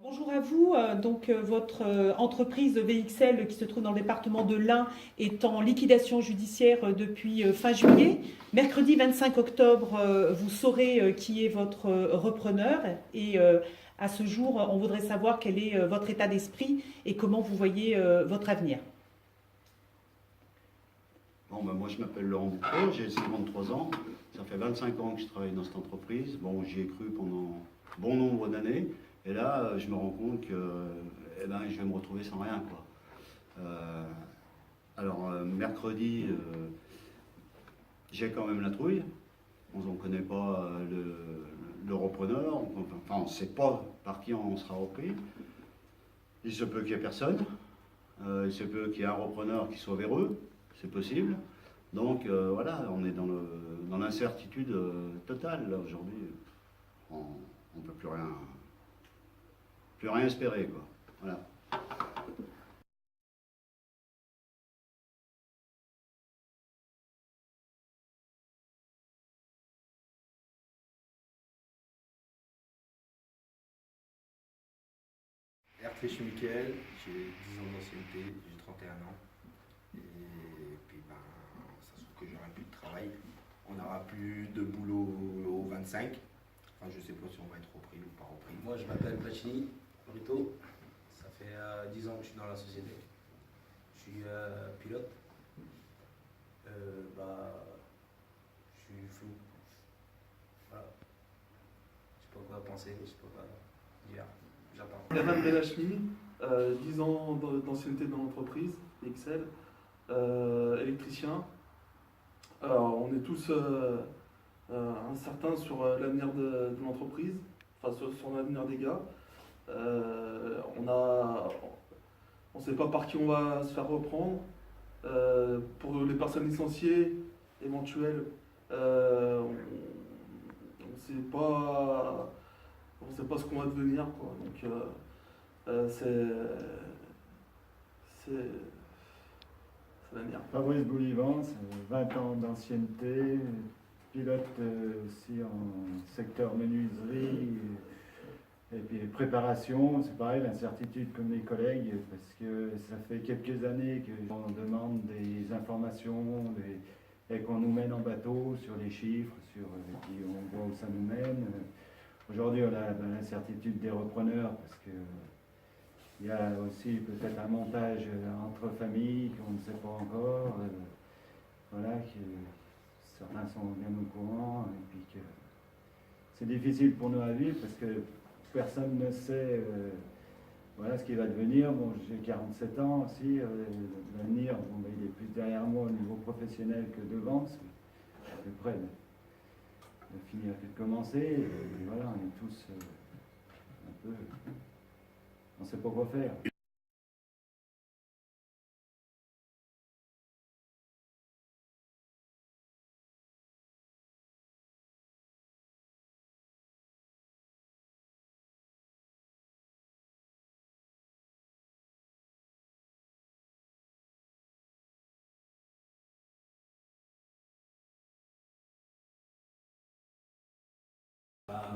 Bonjour à vous. Votre entreprise VXL qui se trouve dans le département de l'Ain est en liquidation judiciaire depuis fin juillet. Mercredi 25 octobre, vous saurez qui est votre repreneur et à ce jour, on voudrait savoir quel est votre état d'esprit et comment vous voyez votre avenir. Bon, moi je m'appelle Laurent Boucret, j'ai 53 ans, ça fait 25 ans que je travaille dans cette entreprise. Bon, j'y ai cru pendant bon nombre d'années, et là je me rends compte que je vais me retrouver sans rien, quoi. Mercredi, j'ai quand même la trouille. On ne connaît pas le repreneur, enfin on ne sait pas par qui on sera repris. Il se peut qu'il n'y ait personne, il se peut qu'il y ait un repreneur qui soit véreux, c'est possible. Donc voilà, on est dans l'incertitude totale là aujourd'hui. On ne peut plus rien espérer, quoi. Voilà. Hervé, je suis Mickaël, j'ai 10 ans d'ancienneté, j'ai 31 ans. Et puis ça se trouve que j'aurai plus de travail. On n'aura plus de boulot au 25. Enfin, je sais pas si on va être repris ou pas repris. Moi, je m'appelle Pacini Brito. Ça fait 10 ans que je suis dans la société. Je suis pilote. Je suis flou. Voilà. Je sais pas quoi penser, je sais pas quoi dire. J'attends. Evan Belachmi, 10 ans d'ancienneté dans l'entreprise, Excel, électricien. Alors, on est tous incertains sur l'avenir de l'entreprise, enfin sur l'avenir des gars. On ne sait pas par qui on va se faire reprendre. Pour les personnes licenciées éventuelles, on ne sait pas ce qu'on va devenir, quoi. Donc c'est la merde. Fabrice Boulivant, 20 ans d'ancienneté, pilote aussi en secteur menuiserie et puis préparation. C'est pareil, l'incertitude comme les collègues, parce que ça fait quelques années qu'on demande des informations et qu'on nous mène en bateau sur les chiffres, puis on voit où ça nous mène. Aujourd'hui, on a l'incertitude des repreneurs parce que il y a aussi peut-être un montage entre familles qu'on ne sait pas encore. Voilà, que certains sont bien au courant et puis que c'est difficile pour nous à vivre parce que personne ne sait voilà, ce qui va devenir. Bon, j'ai 47 ans aussi, l'avenir, il est plus derrière moi au niveau professionnel que devant. C'est à peu près de finir que de commencer. Et voilà, on est tous un peu... On ne sait pas quoi faire.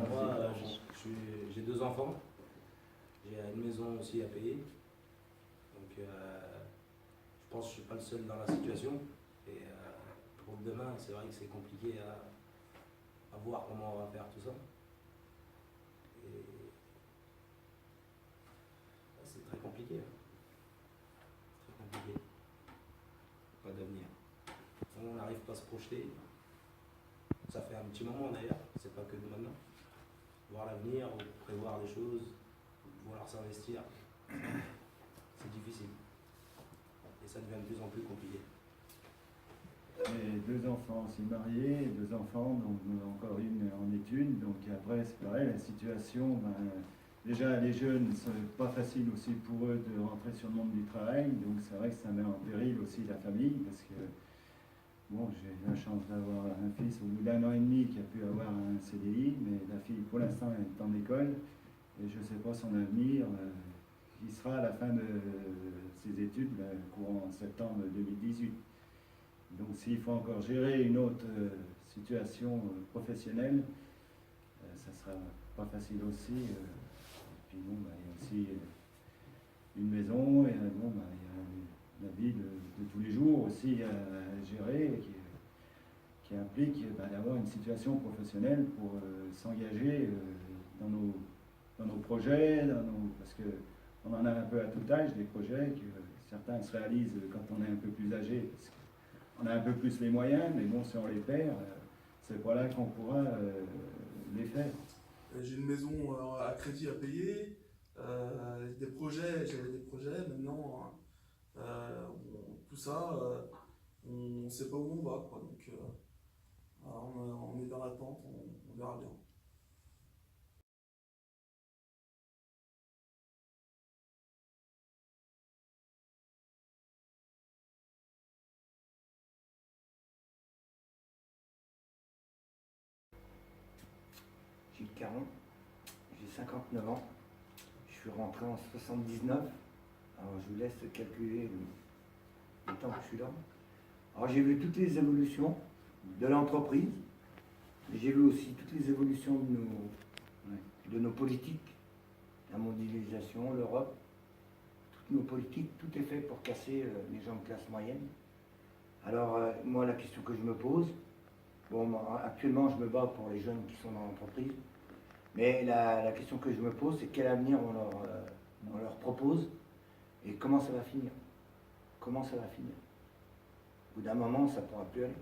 Moi, j'ai 2 enfants. J'ai une maison aussi à payer. Donc, je pense que je ne suis pas le seul dans la situation. Et pour demain, c'est vrai que c'est compliqué à voir comment on va faire tout ça. Et c'est très compliqué. Très compliqué. Pas d'avenir. On n'arrive pas à se projeter. Ça fait un petit moment d'ailleurs, c'est pas que de maintenant. Voir l'avenir, prévoir des choses, vouloir s'investir, c'est difficile. Et ça devient de plus en plus compliqué. J'ai 2 enfants aussi mariés, 2 enfants, donc encore une en études. Donc après, c'est pareil, la situation, déjà les jeunes, c'est pas facile aussi pour eux de rentrer sur le monde du travail. Donc c'est vrai que ça met en péril aussi la famille parce que bon, j'ai la chance d'avoir un fils au bout d'1 an et demi qui a pu avoir un CDI, mais la fille pour l'instant est en école et je ne sais pas son avenir. Il sera à la fin de ses études, courant septembre 2018. Donc s'il faut encore gérer une autre situation professionnelle, ça ne sera pas facile aussi. puis bon, bah, il y a aussi une maison, et bon, bah, il y a la vie de tous les jours aussi à gérer, qui implique bah, d'avoir une situation professionnelle pour s'engager dans nos projets, parce qu'on en a un peu à tout âge, des projets que certains se réalisent quand on est un peu plus âgé, parce qu'on a un peu plus les moyens, mais bon, si on les perd, c'est pas là qu'on pourra les faire. J'ai une maison à crédit à payer, j'avais des projets, maintenant tout ça, on ne sait pas où on va, quoi. Donc on est dans l'attente, on verra bien. Gilles Caron, j'ai 59 ans, je suis rentré en 79, alors je vous laisse calculer le temps que je suis là. Alors j'ai vu toutes les évolutions de l'entreprise, mais j'ai vu aussi toutes les évolutions de nos politiques, la mondialisation, l'Europe, toutes nos politiques, tout est fait pour casser les gens de classe moyenne. Alors moi la question que je me pose, bon, actuellement, je me bats pour les jeunes qui sont dans l'entreprise, mais la question que je me pose, c'est quel avenir on leur propose et comment ça va finir. Comment ça va finir. Au bout d'un moment, ça ne pourra plus aller.